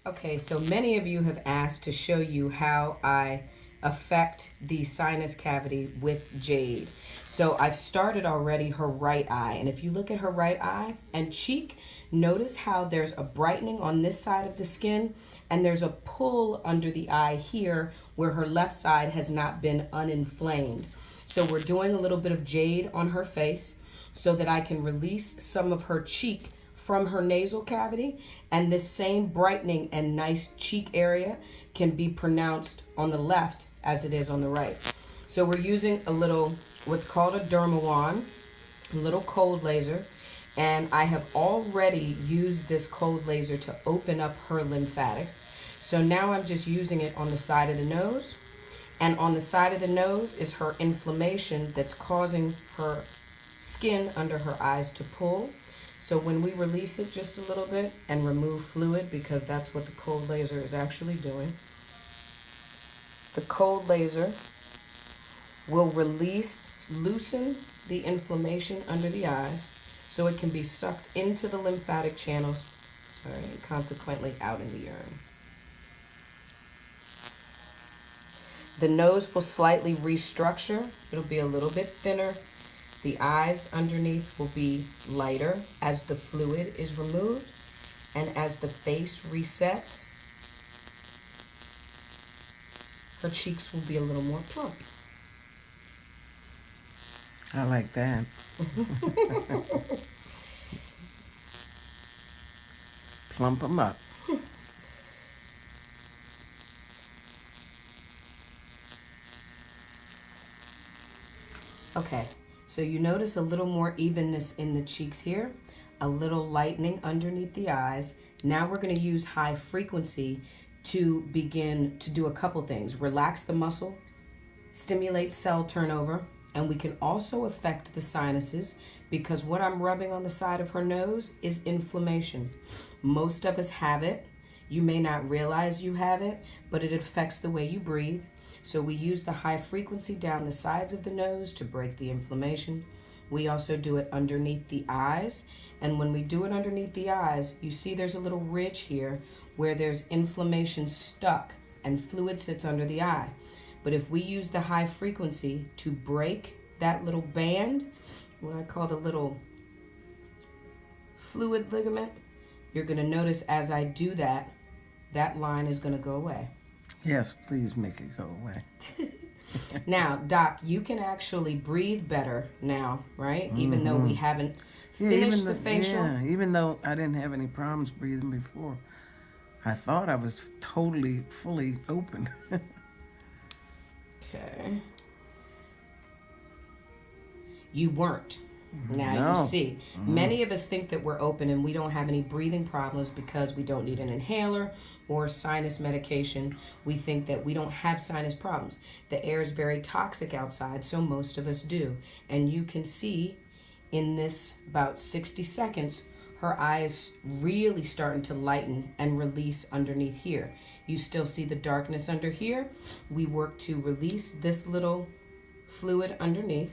Okay, so many of you have asked to show you how I affect the sinus cavity with Jade. So I've started already her right eye. And if you look at her right eye and cheek, notice how there's a brightening on this side of the skin and there's a pull under the eye here where her left side has not been uninflamed. So we're doing a little bit of Jade on her face so that I can release some of her cheek from her nasal cavity, and this same brightening and nice cheek area can be pronounced on the left as it is on the right. So we're using a little, what's called a dermawan, a little cold laser, and I have already used this cold laser to open up her lymphatics. So now I'm just using it on the side of the nose, and on the side of the nose is her inflammation that's causing her skin under her eyes to pull. So when we release it just a little bit and remove fluid, because that's what the cold laser is actually doing, the cold laser will loosen the inflammation under the eyes so it can be sucked into the lymphatic channels, and consequently out in the urine. The nose will slightly restructure. It'll be a little bit thinner. The eyes underneath will be lighter as the fluid is removed, and as the face resets, her cheeks will be a little more plump. I like that. Plump them up. Okay. So you notice a little more evenness in the cheeks here, a little lightening underneath the eyes. Now we're going to use high frequency to begin to do a couple things. Relax the muscle, stimulate cell turnover, and we can also affect the sinuses because what I'm rubbing on the side of her nose is inflammation. Most of us have it. You may not realize you have it, but it affects the way you breathe. So we use the high frequency down the sides of the nose to break the inflammation. We also do it underneath the eyes. And when we do it underneath the eyes, you see there's a little ridge here where there's inflammation stuck and fluid sits under the eye. But if we use the high frequency to break that little band, what I call the little fluid ligament, you're going to notice as I do that, that line is going to go away. Yes, please make it go away. Now, Doc, you can actually breathe better now, right? Mm-hmm. Even though we haven't finished the facial. Yeah, even though I didn't have any problems breathing before. I thought I was totally, fully open. Okay. You weren't. Now No. you see. Many of us think that we're open and we don't have any breathing problems because we don't need an inhaler or sinus medication. We think that we don't have sinus problems. The air is very toxic outside, so most of us do. And you can see in this about 60 seconds, her eye is really starting to lighten and release underneath here. You still see the darkness under here. We work to release this little fluid underneath.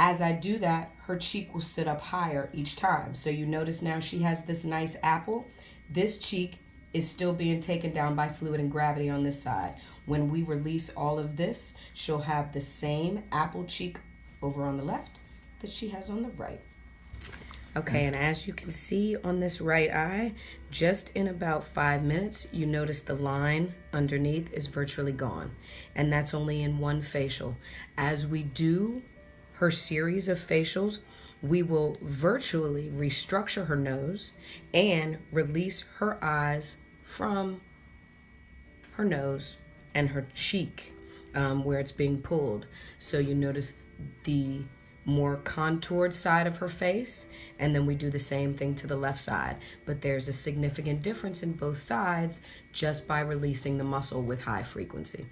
As I do that, her cheek will sit up higher each time. So you notice now she has this nice apple. This cheek is still being taken down by fluid and gravity on this side. When we release all of this, she'll have the same apple cheek over on the left that she has on the right. Okay, and as you can see on this right eye, just in about 5 minutes, you notice the line underneath is virtually gone. And that's only in one facial. As we do her series of facials, we will virtually restructure her nose and release her eyes from her nose and her cheek where it's being pulled. So you notice the more contoured side of her face, and then we do the same thing to the left side. But there's a significant difference in both sides just by releasing the muscle with high frequency.